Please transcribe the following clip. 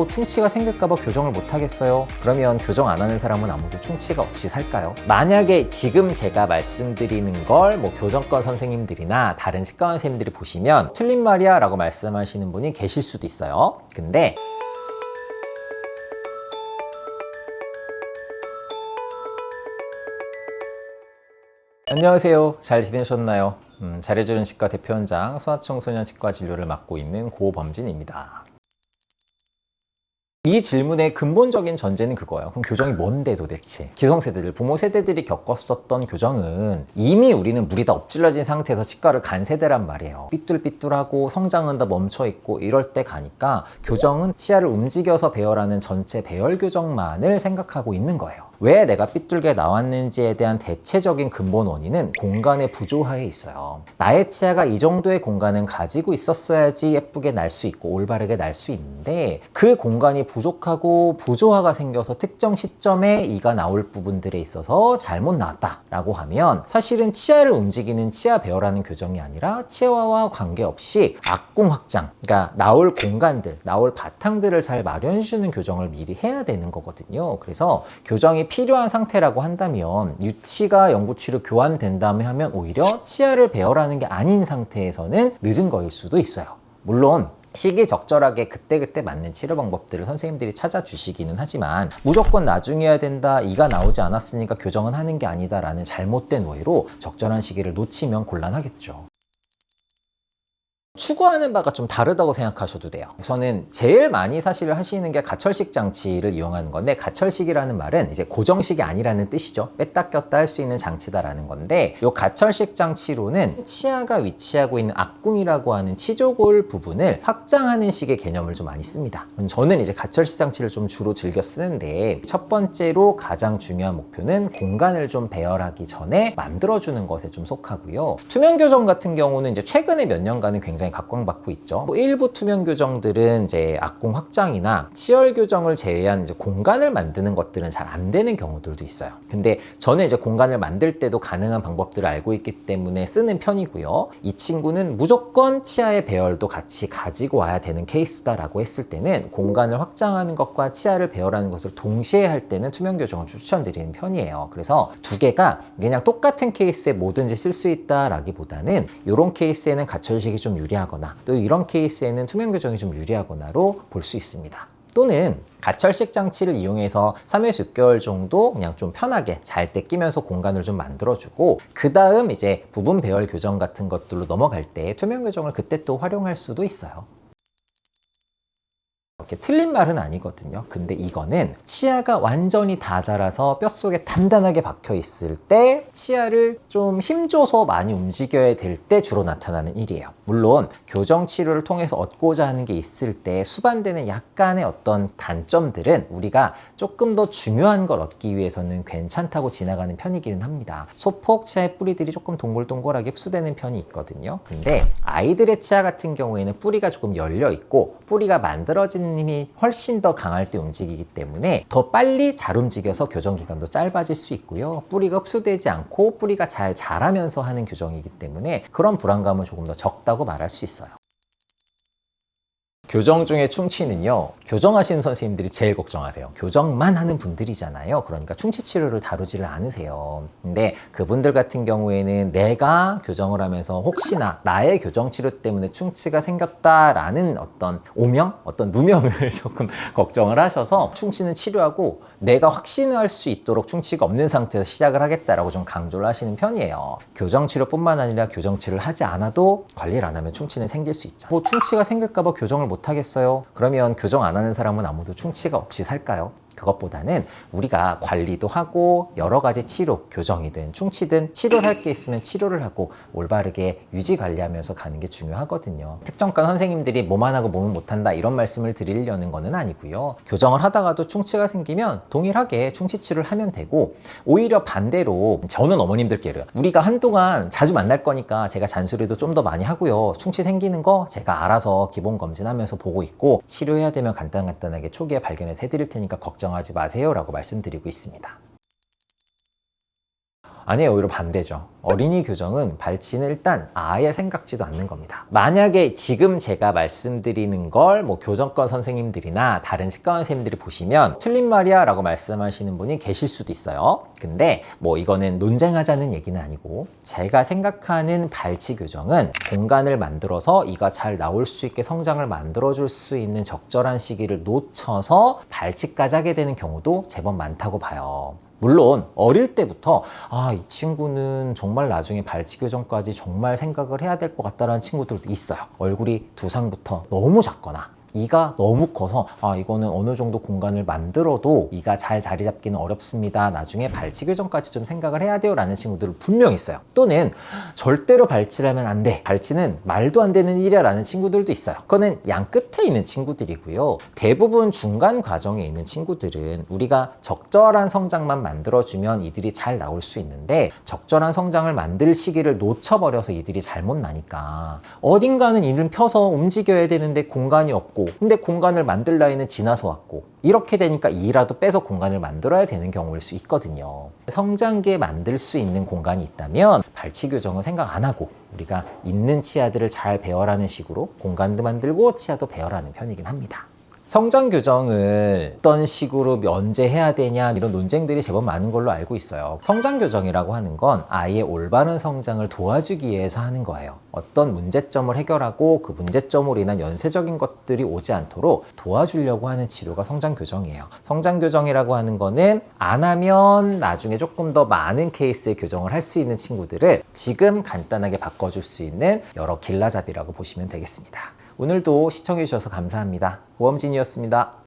충치가 생길까봐 교정을 못하겠어요? 그러면 교정 안 하는 사람은 아무도 충치가 없이 살까요? 만약에 지금 제가 말씀드리는 걸 교정과 선생님들이나 다른 치과 선생님들이 보시면 틀린 말이야 라고 말씀하시는 분이 계실 수도 있어요. 근데 안녕하세요. 잘 지내셨나요? 잘해주는 치과 대표원장 소아청소년 치과 진료를 맡고 있는 고범진입니다. 이 질문의 근본적인 전제는 그거예요. 그럼 교정이 뭔데 도대체? 기성세대들, 부모 세대들이 겪었었던 교정은 이미 우리는 물이 다 엎질러진 상태에서 치과를 간 세대란 말이에요. 삐뚤삐뚤하고 성장은 다 멈춰있고 이럴 때 가니까 교정은 치아를 움직여서 배열하는 전체 배열 교정만을 생각하고 있는 거예요. 왜 내가 삐뚤게 나왔는지에 대한 대체적인 근본 원인은 공간의 부조화에 있어요. 나의 치아가 이 정도의 공간은 가지고 있었어야지 예쁘게 날 수 있고 올바르게 날 수 있는데 그 공간이 부족하고 부조화가 생겨서 특정 시점에 이가 나올 부분들에 있어서 잘못 나왔다라고 하면 사실은 치아를 움직이는 치아 배열하는 교정이 아니라 치아와 관계없이 악궁 확장, 그러니까 나올 공간들, 나올 바탕들을 잘 마련해주는 교정을 미리 해야 되는 거거든요. 그래서 교정이 필요한 상태라고 한다면 유치가 영구치로 교환된 다음에 하면 오히려 치아를 배열하는 게 아닌 상태에서는 늦은 거일 수도 있어요. 물론 시기적절하게 그때그때 맞는 치료 방법들을 선생님들이 찾아주시기는 하지만 무조건 나중에 해야 된다, 이가 나오지 않았으니까 교정은 하는 게 아니다 라는 잘못된 오해로 적절한 시기를 놓치면 곤란하겠죠. 추구하는 바가 좀 다르다고 생각하셔도 돼요. 우선은 제일 많이 사실 하시는 게 가철식 장치를 이용하는 건데, 가철식이라는 말은 이제 고정식이 아니라는 뜻이죠. 뺐다 꼈다 할 수 있는 장치다라는 건데, 이 가철식 장치로는 치아가 위치하고 있는 악궁이라고 하는 치조골 부분을 확장하는 식의 개념을 좀 많이 씁니다. 저는 이제 가철식 장치를 좀 주로 즐겨 쓰는데, 첫 번째로 가장 중요한 목표는 공간을 좀 배열하기 전에 만들어주는 것에 좀 속하고요. 투명 교정 같은 경우는 이제 최근에 몇 년간은 굉장히 각광받고 있죠. 일부 투명 교정들은 이제 악궁 확장이나 치열 교정을 제외한 이제 공간을 만드는 것들은 잘 안 되는 경우들도 있어요. 근데 저는 이제 공간을 만들 때도 가능한 방법들을 알고 있기 때문에 쓰는 편이고요. 이 친구는 무조건 치아의 배열도 같이 가지고 와야 되는 케이스다라고 했을 때는 공간을 확장하는 것과 치아를 배열하는 것을 동시에 할 때는 투명 교정을 추천드리는 편이에요. 그래서 두 개가 그냥 똑같은 케이스에 뭐든지 쓸 수 있다라기보다는 이런 케이스에는 가철식이 좀 유리하거나 또 이런 케이스에는 투명 교정이 좀 유리하거나로 볼 수 있습니다. 또는 가철식 장치를 이용해서 3에서 6개월 정도 그냥 좀 편하게 잘 때 끼면서 공간을 좀 만들어주고, 그 다음 이제 부분 배열 교정 같은 것들로 넘어갈 때 투명 교정을 그때 또 활용할 수도 있어요. 이렇게 틀린 말은 아니거든요. 근데 이거는 치아가 완전히 다 자라서 뼛속에 단단하게 박혀 있을 때 치아를 좀 힘줘서 많이 움직여야 될 때 주로 나타나는 일이에요. 물론 교정 치료를 통해서 얻고자 하는 게 있을 때 수반되는 약간의 어떤 단점들은 우리가 조금 더 중요한 걸 얻기 위해서는 괜찮다고 지나가는 편이기는 합니다. 소폭 치아의 뿌리들이 조금 동글동글하게 흡수되는 편이 있거든요. 근데 아이들의 치아 같은 경우에는 뿌리가 조금 열려 있고 뿌리가 만들어진 힘이 훨씬 더 강할 때 움직이기 때문에 더 빨리 잘 움직여서 교정 기간도 짧아질 수 있고요. 뿌리가 흡수되지 않고 뿌리가 잘 자라면서 하는 교정이기 때문에 그런 불안감은 조금 더 적다고 말할 수 있어요. 교정 중에 충치는요, 교정하시는 선생님들이 제일 걱정하세요. 교정만 하는 분들이잖아요. 그러니까 충치 치료를 다루지를 않으세요. 근데 그분들 같은 경우에는 내가 교정을 하면서 혹시나 나의 교정 치료 때문에 충치가 생겼다라는 어떤 오명, 어떤 누명을 조금 걱정을 하셔서 충치는 치료하고 내가 확신할 수 있도록 충치가 없는 상태에서 시작을 하겠다라고 좀 강조를 하시는 편이에요. 교정 치료뿐만 아니라 교정 치료를 하지 않아도 관리를 안 하면 충치는 생길 수 있죠. 충치가 생길까봐 교정을 못 하겠어요? 그러면 교정 안 하는 사람은 아무도 충치가 없이 살까요? 그것보다는 우리가 관리도 하고 여러 가지 치료, 교정이든 충치든 치료를 할 게 있으면 치료를 하고 올바르게 유지 관리하면서 가는 게 중요하거든요. 특정과 선생님들이 뭐만 하고 뭐는 못한다 이런 말씀을 드리려는 거는 아니고요. 교정을 하다가도 충치가 생기면 동일하게 충치 치료를 하면 되고, 오히려 반대로 저는 어머님들께 이래요. 우리가 한동안 자주 만날 거니까 제가 잔소리도 좀 더 많이 하고요. 충치 생기는 거 제가 알아서 기본 검진하면서 보고 있고 치료해야 되면 간단하게 초기에 발견해서 해드릴 테니까 걱정하지 마세요 라고 말씀드리고 있습니다. 아니에요. 오히려 반대죠. 어린이 교정은 발치는 일단 아예 생각지도 않는 겁니다. 만약에 지금 제가 말씀드리는 걸 뭐 교정과 선생님들이나 다른 치과 선생님들이 보시면 틀린 말이야 라고 말씀하시는 분이 계실 수도 있어요. 근데 뭐 이거는 논쟁하자는 얘기는 아니고, 제가 생각하는 발치 교정은 공간을 만들어서 이가 잘 나올 수 있게 성장을 만들어줄 수 있는 적절한 시기를 놓쳐서 발치까지 하게 되는 경우도 제법 많다고 봐요. 물론 어릴 때부터 이 친구는 정말 나중에 발치 교정까지 정말 생각을 해야 될 것 같다라는 친구들도 있어요. 얼굴이 두상부터 너무 작거나 이가 너무 커서 이거는 어느 정도 공간을 만들어도 이가 잘 자리 잡기는 어렵습니다. 나중에 발치 교정까지 좀 생각을 해야 돼요 라는 친구들은 분명 있어요. 또는 절대로 발치를 하면 안 돼. 발치는 말도 안 되는 일이야 라는 친구들도 있어요. 그거는 양 끝에 있는 친구들이고요. 대부분 중간 과정에 있는 친구들은 우리가 적절한 성장만 만들어주면 이들이 잘 나올 수 있는데, 적절한 성장을 만들 시기를 놓쳐버려서 이들이 잘못 나니까 어딘가는 이를 펴서 움직여야 되는데 공간이 없고, 근데 공간을 만들 나이는 지나서 왔고, 이렇게 되니까 이라도 빼서 공간을 만들어야 되는 경우일 수 있거든요. 성장기에 만들 수 있는 공간이 있다면 발치 교정은 생각 안 하고 우리가 있는 치아들을 잘 배열하는 식으로 공간도 만들고 치아도 배열하는 편이긴 합니다. 성장 교정을 어떤 식으로 언제 해야 되냐 이런 논쟁들이 제법 많은 걸로 알고 있어요. 성장 교정이라고 하는 건 아이의 올바른 성장을 도와주기 위해서 하는 거예요. 어떤 문제점을 해결하고 그 문제점으로 인한 연쇄적인 것들이 오지 않도록 도와주려고 하는 치료가 성장 교정이에요. 성장 교정이라고 하는 거는 안 하면 나중에 조금 더 많은 케이스의 교정을 할 수 있는 친구들을 지금 간단하게 바꿔줄 수 있는 여러 길라잡이라고 보시면 되겠습니다. 오늘도 시청해주셔서 감사합니다. 보험진이었습니다.